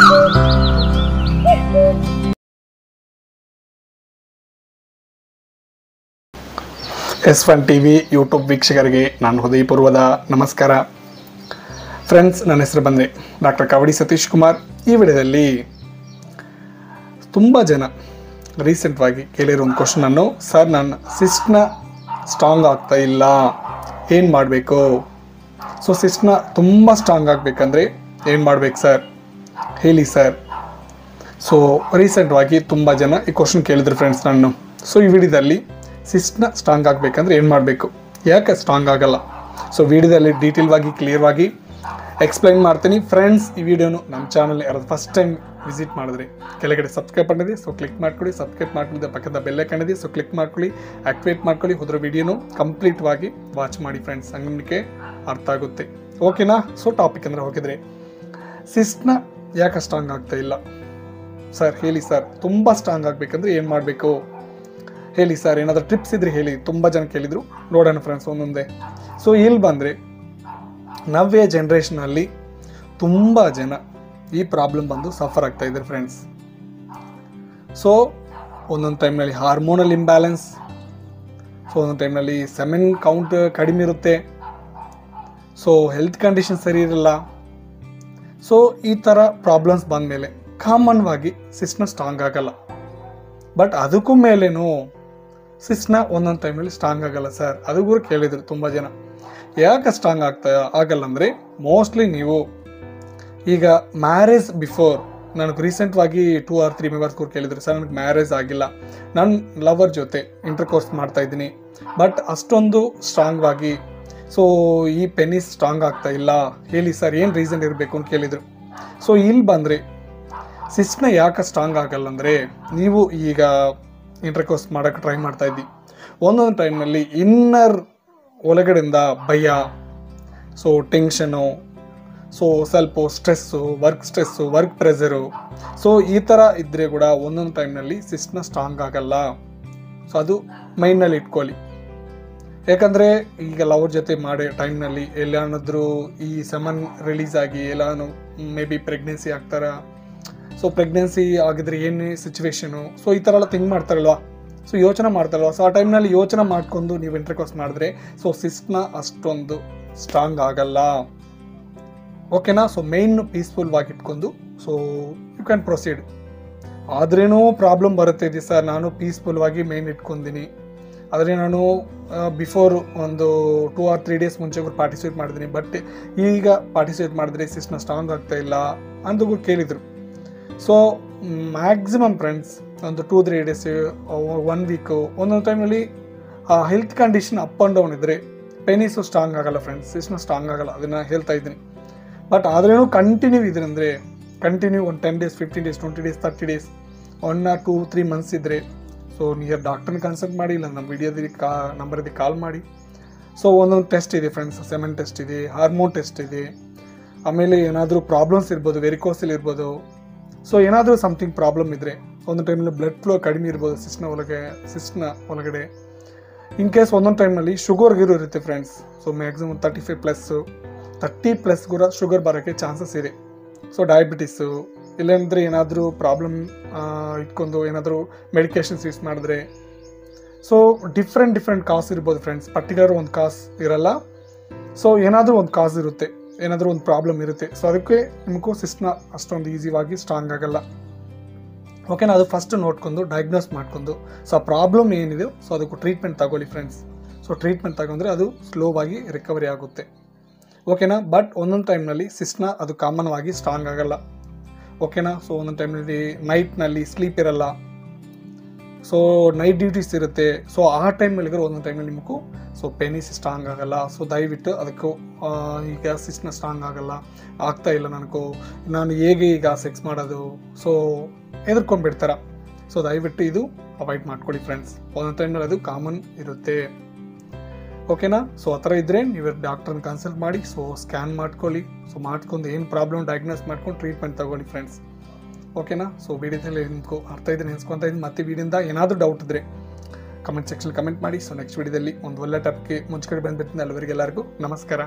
S1 TV YouTube ವೀಕ್ಷಕರಿಗೆ ನಾನು ಹೃದಯಪೂರ್ವದ ನಮಸ್ಕಾರ. ಫ್ರೆಂಡ್ಸ್, ನನ್ನ ಹೆಸರು ಬಂದೆ ಡಾಕ್ಟರ್ ಕವಡಿ ಸತೀಶ್ ಕುಮಾರ್. ಈ ವಿಡಿಯೋದಲ್ಲಿ ತುಂಬ ಜನ ರೀಸೆಂಟ್ವಾಗಿ ಕೇಳಿರೋ ಒಂದು ಕ್ವಶನನ್ನು, ಸರ್ ನನ್ನ ಸಿಸ್ಟ್ನ ಸ್ಟ್ರಾಂಗ್ ಆಗ್ತಾ ಇಲ್ಲ, ಏನು ಮಾಡಬೇಕು? ಸೊ ಸಿಸ್ಟ್ನ ತುಂಬ ಸ್ಟ್ರಾಂಗ್ ಆಗಬೇಕಂದ್ರೆ ಏನು ಮಾಡಬೇಕು ಸರ್, ಹೇಳಿ ಸರ್. ಸೊ ರೀಸೆಂಟ್ವಾಗಿ ತುಂಬ ಜನ ಈ ಕ್ವಶನ್ ಕೇಳಿದ್ರು ಫ್ರೆಂಡ್ಸ್ ನಾನು. ಸೊ ಈ ವಿಡಿಯೋದಲ್ಲಿ ಸಿಸ್ಟ್ನ ಸ್ಟ್ರಾಂಗ್ ಆಗಬೇಕಂದ್ರೆ ಏನು ಮಾಡಬೇಕು, ಯಾಕೆ ಸ್ಟ್ರಾಂಗ್ ಆಗಲ್ಲ, ಸೊ ವಿಡಿಯೋದಲ್ಲಿ ಡೀಟೇಲ್ವಾಗಿ ಕ್ಲಿಯರ್ವಾಗಿ ಎಕ್ಸ್ಪ್ಲೈನ್ ಮಾಡ್ತೀನಿ. ಫ್ರೆಂಡ್ಸ್, ಈ ವಿಡಿಯೋನು ನಮ್ಮ ಚಾನಲ್ ಯಾರಾದ್ರು ಫಸ್ಟ್ ಟೈಮ್ ವಿಸಿಟ್ ಮಾಡಿದ್ರೆ ಕೆಳಗಡೆ ಸಬ್ಸ್ಕ್ರೈಬ್ ಮಾಡಿದೆ, ಸೊ ಕ್ಲಿಕ್ ಮಾಡ್ಕೊಳ್ಳಿ. ಸಬ್ಸ್ಕ್ರೈಬ್ ಮಾಡ್ಕೊಂಡಿದ್ದೆ ಪಕ್ಕದ ಬೆಲ್ ಕಾಣಿದೆ, ಸೊ ಕ್ಲಿಕ್ ಮಾಡ್ಕೊಳ್ಳಿ, ಆಕ್ಟಿವೇಟ್ ಮಾಡ್ಕೊಳ್ಳಿ. ಹೋದ್ರ ವಿಡಿಯೋನು ಕಂಪ್ಲೀಟ್ವಾಗಿ ವಾಚ್ ಮಾಡಿ ಫ್ರೆಂಡ್ಸ್, ಹಂಗೆ ಅರ್ಥ ಆಗುತ್ತೆ. ಓಕೆನಾ? ಸೊ ಟಾಪಿಕ್ ಅಂದರೆ ಹೋಗಿದ್ರೆ, ಸಿಸ್ಟ್ನ ಯಾಕೆ ಸ್ಟ್ರಾಂಗ್ ಆಗ್ತಾ ಇಲ್ಲ ಸರ್, ಹೇಳಿ ಸರ್. ತುಂಬ ಸ್ಟ್ರಾಂಗ್ ಆಗಬೇಕಂದ್ರೆ ಏನು ಮಾಡಬೇಕು ಹೇಳಿ ಸರ್, ಏನಾದರೂ ಟಿಪ್ಸ್ ಇದ್ರೆ ಹೇಳಿ. ತುಂಬ ಜನ ಕೇಳಿದರು, ನೋಡೋಣ ಫ್ರೆಂಡ್ಸ್ ಒಂದೊಂದೇ. ಸೊ ಇಲ್ಲಿ ಬಂದರೆ ನವ್ಯ ಜನ್ರೇಷನಲ್ಲಿ ತುಂಬ ಜನ ಈ ಪ್ರಾಬ್ಲಮ್ ಬಂದು ಸಫರ್ ಆಗ್ತಾ ಇದ್ದಾರೆ ಫ್ರೆಂಡ್ಸ್. ಸೊ ಒಂದೊಂದು ಟೈಮ್ನಲ್ಲಿ ಹಾರ್ಮೋನಲ್ ಇಂಬ್ಯಾಲೆನ್ಸ್, ಸೊ ಒಂದೊಂದು ಟೈಮ್ನಲ್ಲಿ ಸೆಮೆನ್ ಕೌಂಟ್ ಕಡಿಮೆ ಇರುತ್ತೆ, ಸೊ ಹೆಲ್ತ್ ಕಂಡೀಷನ್ ಸರಿ ಇರಲ್ಲ. ಸೊ ಈ ಥರ ಪ್ರಾಬ್ಲಮ್ಸ್ ಬಂದಮೇಲೆ ಕಾಮನ್ವಾಗಿ ಸಿಸ್ಟ್ನ ಸ್ಟ್ರಾಂಗ್ ಆಗಲ್ಲ. ಬಟ್ ಅದಕ್ಕೂ ಮೇಲೇನು ಸಿಸ್ಟ್ನ ಒಂದೊಂದು ಟೈಮಲ್ಲಿ ಸ್ಟ್ರಾಂಗ್ ಆಗಲ್ಲ ಸರ್. ಅದು ಕೂಡ ಕೇಳಿದ್ರು ತುಂಬ ಜನ, ಯಾಕೆ ಸ್ಟ್ರಾಂಗ್ ಆಗಲ್ಲ ಅಂದರೆ, ಮೋಸ್ಟ್ಲಿ ನೀವು ಈಗ ಮ್ಯಾರೇಜ್ ಬಿಫೋರ್, ನನಗೆ ರೀಸೆಂಟ್ವಾಗಿ 2 or 3 ಮೆಂಬರ್ಸ್ ಕೂಡ ಕೇಳಿದ್ರು, ಸರ್ ನನಗೆ ಮ್ಯಾರೇಜ್ ಆಗಿಲ್ಲ, ನಾನು ಲವರ್ ಜೊತೆ ಇಂಟರ್ಕೋರ್ಸ್ ಮಾಡ್ತಾ ಇದ್ದೀನಿ, ಬಟ್ ಅಷ್ಟೊಂದು ಸ್ಟ್ರಾಂಗ್ ಆಗಿ ಸೊ ಈ ಪೆನಿಸ್ ಸ್ಟ್ರಾಂಗ್ ಆಗ್ತಾ ಇಲ್ಲ, ಹೇಳಿ ಸರ್ ಏನು ರೀಸನ್ ಇರಬೇಕು ಅಂತ ಕೇಳಿದರು. ಸೊ ಇಲ್ಲಿ ಬಂದರೆ ಸಿಸ್ಟ್ನ ಯಾಕೆ ಸ್ಟ್ರಾಂಗ್ ಆಗಲ್ಲ ಅಂದರೆ, ನೀವು ಈಗ ಇಂಟರ್ಕೋರ್ಸ್ ಮಾಡೋಕ್ಕೆ ಟ್ರೈ ಮಾಡ್ತಾ ಇದ್ದಿ, ಒಂದೊಂದು ಟೈಮ್ನಲ್ಲಿ ಇನ್ನರ್ ಒಳಗಡೆಯಿಂದ ಭಯ, ಸೊ ಟೆನ್ಷನು, ಸೊ ಸ್ವಲ್ಪ ಸ್ಟ್ರೆಸ್ಸು, ವರ್ಕ್ ಪ್ರೆಷರು, ಸೊ ಈ ಥರ ಇದ್ದರೆ ಕೂಡ ಒಂದೊಂದು ಟೈಮ್ನಲ್ಲಿ ಸಿಸ್ಟ್ನ ಸ್ಟ್ರಾಂಗ್ ಆಗಲ್ಲ. ಸೊ ಅದು ಮೈಂಡ್ನಲ್ಲಿ ಇಟ್ಕೊಳ್ಳಿ. ಯಾಕಂದರೆ ಈಗ ಲವರ್ ಜೊತೆ ಮಾಡೋ ಟೈಮ್ನಲ್ಲಿ ಎಲ್ಲಾನಾದರೂ ಈ ಸೆಮನ್ ರಿಲೀಸ್ ಆಗಿ ಎಲ್ಲಾನು ಮೇ ಬಿ ಪ್ರೆಗ್ನೆನ್ಸಿ ಆಗ್ತಾರ, ಸೊ ಪ್ರೆಗ್ನೆನ್ಸಿ ಆಗಿದ್ರೆ ಏನು ಸಿಚುವೇಶನು, ಸೊ ಈ ಥರ ಎಲ್ಲ ಥಿಂಕ್ ಮಾಡ್ತಾರಲ್ವ, ಸೊ ಯೋಚನೆ ಮಾಡ್ತಾರಲ್ವ. ಸೊ ಆ ಟೈಮ್ನಲ್ಲಿ ಯೋಚನೆ ಮಾಡ್ಕೊಂಡು ನೀವು ಇಂಟರ್ಕೋರ್ಸ್ ಮಾಡಿದ್ರೆ ಸೊ ಸಿಸ್ಟ್ನ ಅಷ್ಟೊಂದು ಸ್ಟ್ರಾಂಗ್ ಆಗಲ್ಲ. ಓಕೆನಾ? ಸೊ ಮೈನ್ ಪೀಸ್ಫುಲ್ವಾಗಿ ಇಟ್ಕೊಂಡು ಸೊ ಯು ಕ್ಯಾನ್ ಪ್ರೊಸೀಡ್. ಆದ್ರೇನೂ ಪ್ರಾಬ್ಲಮ್ ಬರುತ್ತೆ ಇದೆ ಸರ್, ನಾನು ಪೀಸ್ಫುಲ್ವಾಗಿ ಮೈನ್ ಇಟ್ಕೊಂಡಿನಿ, ಆದರೆ ನಾನು ಬಿಫೋರ್ ಒಂದು 2 or 3 ಡೇಸ್ ಮುಂಚೆ ಕೂಡ ಪಾರ್ಟಿಸಿಪೇಟ್ ಮಾಡಿದ್ದೀನಿ, ಬಟ್ ಈಗ ಪಾರ್ಟಿಸಿಪೇಟ್ ಮಾಡಿದ್ರೆ ಸಿಸ್ಟ್ನ ಸ್ಟ್ರಾಂಗ್ ಆಗ್ತಾ ಇಲ್ಲ ಅಂತ ಕೂಡ ಕೇಳಿದರು. ಸೊ ಮ್ಯಾಕ್ಸಿಮಮ್ ಫ್ರೆಂಡ್ಸ್ ಒಂದು 2-3 ಡೇಸ್, 1 ವೀಕು, ಒಂದೊಂದು ಟೈಮಲ್ಲಿ health condition up and down ಇದ್ದರೆ ಪೆನಿಸು ಸ್ಟ್ರಾಂಗ್ ಆಗಲ್ಲ ಫ್ರೆಂಡ್ಸ್, ಸಿಸ್ಟ್ನ ಸ್ಟ್ರಾಂಗ್ ಆಗಲ್ಲ, ಅದನ್ನು ಹೇಳ್ತಾ ಇದ್ದೀನಿ. ಬಟ್ ಆದ್ರೇನು ಕಂಟಿನ್ಯೂ ಇದ್ರೆ ಅಂದರೆ ಕಂಟಿನ್ಯೂ ಒಂದು 10 days, 15 days, 20 days, 30 days, 1 or 2-3 months ಇದ್ದರೆ ಸೊ ನಿಯರ್ ಡಾಕ್ಟರ್ನ ಕನ್ಸಲ್ಟ್ ಮಾಡಿ, ಇಲ್ಲ ನಮ್ಮ ವಿಡಿಯೋದಲ್ಲಿ ನಂಬರ್ಗೆ ಕಾಲ್ ಮಾಡಿ. ಸೊ ಒಂದೊಂದು ಟೆಸ್ಟ್ ಇದೆ ಫ್ರೆಂಡ್ಸ್, ಸೆಮೆನ್ ಟೆಸ್ಟ್ ಇದೆ, ಹಾರ್ಮೋನ್ ಟೆಸ್ಟ್ ಇದೆ, ಆಮೇಲೆ ಏನಾದರೂ ಪ್ರಾಬ್ಲಮ್ಸ್ ಇರ್ಬೋದು, ವೆರಿಕೋಸಿಲ್ ಇರ್ಬೋದು. ಸೊ ಏನಾದರೂ ಸಮಥಿಂಗ್ ಪ್ರಾಬ್ಲಮ್ ಇದ್ದರೆ ಒಂದು ಟೈಮಲ್ಲಿ ಬ್ಲಡ್ ಫ್ಲೋ ಕಡಿಮೆ ಇರ್ಬೋದು ಸಿಸ್ಟ್ನ ಒಳಗಡೆ. ಇನ್ ಕೇಸ್ ಒಂದೊಂದು ಟೈಮ್ನಲ್ಲಿ ಶುಗರ್ಗಿರು ಇರುತ್ತೆ ಫ್ರೆಂಡ್ಸ್. ಸೊ ಮ್ಯಾಕ್ಸಿಮಮ್ 30+ ಕೂಡ ಶುಗರ್ ಬರೋಕ್ಕೆ ಚಾನ್ಸಸ್ ಇದೆ. ಸೊ ಡಯಾಬಿಟಿಸು, ಇಲ್ಲಾಂದರೆ ಏನಾದರೂ ಪ್ರಾಬ್ಲಮ್ ಇಟ್ಕೊಂಡು ಏನಾದರೂ ಮೆಡಿಕೇಶನ್ಸ್ ಯೂಸ್ ಮಾಡಿದ್ರೆ, ಸೊ ಡಿಫ್ರೆಂಟ್ ಕಾಸ್ ಇರ್ಬೋದು ಫ್ರೆಂಡ್ಸ್, ಪರ್ಟಿಕ್ಯುಲರ್ ಒಂದು ಕಾಸ್ ಇರಲ್ಲ. ಸೊ ಏನಾದರೂ ಒಂದು ಕಾಸ್ ಇರುತ್ತೆ, ಏನಾದರೂ ಒಂದು ಪ್ರಾಬ್ಲಮ್ ಇರುತ್ತೆ. ಸೊ ಅದಕ್ಕೆ ನಿಮಗೂ ಸಿಸ್ಟ್ನ ಅಷ್ಟೊಂದು ಈಸಿಯಾಗಿ ಸ್ಟ್ರಾಂಗ್ ಆಗಲ್ಲ. ಓಕೆನಾ? ಅದು ಫಸ್ಟ್ ನೋಡ್ಕೊಂಡು ಡಯಾಗ್ನೋಸ್ ಮಾಡ್ಕೊಂಡು ಸೊ ಆ ಪ್ರಾಬ್ಲಮ್ ಏನಿದೆ ಸೊ ಅದಕ್ಕೂ ಟ್ರೀಟ್ಮೆಂಟ್ ತಗೊಳ್ಳಿ ಫ್ರೆಂಡ್ಸ್. ಸೊ ಟ್ರೀಟ್ಮೆಂಟ್ ತಗೊಂಡ್ರೆ ಅದು ಸ್ಲೋವಾಗಿ ರಿಕವರಿ ಆಗುತ್ತೆ. ಓಕೆನಾ? ಬಟ್ ಒಂದೊಂದು ಟೈಮ್ನಲ್ಲಿ ಸಿಸ್ಟ್ನ ಅದು ಕಾಮನ್ವಾಗಿ ಸ್ಟ್ರಾಂಗ್ ಆಗಲ್ಲ. ಓಕೆನಾ? ಸೊ ಒಂದೊಂದು ಟೈಮ್ನಲ್ಲಿ ನೈಟ್ನಲ್ಲಿ ಸ್ಲೀಪ್ ಇರಲ್ಲ, ಸೊ ನೈಟ್ ಡ್ಯೂಟೀಸ್ ಇರುತ್ತೆ. ಸೊ ಆ ಟೈಮ್ನಲ್ಲಿ ಒಂದೊಂದು ಟೈಮಲ್ಲಿ ನಿಮಗೂ ಸೊ ಪೆನಿಸ್ ಸ್ಟ್ರಾಂಗ್ ಆಗಲ್ಲ. ಸೊ ದಯವಿಟ್ಟು ಅದಕ್ಕೂ ಈಗ ಸಿಸ್ಟ್ನ ಸ್ಟ್ರಾಂಗ್ ಆಗ್ತಾ ಇಲ್ಲ ನಾನು ಹೇಗೆ ಈಗ ಸೆಕ್ಸ್ ಮಾಡೋದು, ಸೊ ಹೆದರ್ಕೊಂಡ್ಬಿಡ್ತಾರ. ಸೊ ದಯವಿಟ್ಟು ಇದು ಅವಾಯ್ಡ್ ಮಾಡ್ಕೊಳ್ಳಿ ಫ್ರೆಂಡ್ಸ್. ಒಂದೊಂದು ಟೈಮ್ನಲ್ಲಿ ಅದು ಕಾಮನ್ ಇರುತ್ತೆ. ಓಕೆನಾ? ಸೊ ಆ ಥರ ಇದ್ದರೆ ನೀವು ಡಾಕ್ಟರ್ನ ಕನ್ಸಲ್ಟ್ ಮಾಡಿ, ಸೊ ಸ್ಕ್ಯಾನ್ ಮಾಡ್ಕೊಳ್ಳಿ. ಸೊ ಮಾಡ್ಕೊಂಡು ಏನು ಪ್ರಾಬ್ಲಮ್ ಡಯಾಗ್ನೋಸ್ ಮಾಡ್ಕೊಂಡು ಟ್ರೀಟ್ಮೆಂಟ್ ತಗೊಳ್ಳಿ ಫ್ರೆಂಡ್ಸ್. ಓಕೆನಾ? ಸೊ ವಿಡಿಯೋದಲ್ಲಿ ನಿಮ್ಗೆ ಅರ್ಥ ಇದೆ ನೆನೆಸ್ಕೊತಾ ಇದ್ದೀನಿ. ಮತ್ತೆ ವಿಡಿಯೋದಿಂದ ಏನಾದರೂ ಡೌಟ್ ಇದ್ದರೆ ಕಮೆಂಟ್ ಸೆಕ್ಷನ್ ಕಮೆಂಟ್ ಮಾಡಿ. ಸೊ ನೆಕ್ಸ್ಟ್ ವಿಡಿಯೋದಲ್ಲಿ ಒಂದು ಒಳ್ಳೆ ಟಾಪಿಕ್ಗೆ ಮುಂಚೆ ಬಂದ್ಬಿಡ್ತೀನಿ. ಎಲ್ಲರಿಗೂ ನಮಸ್ಕಾರ.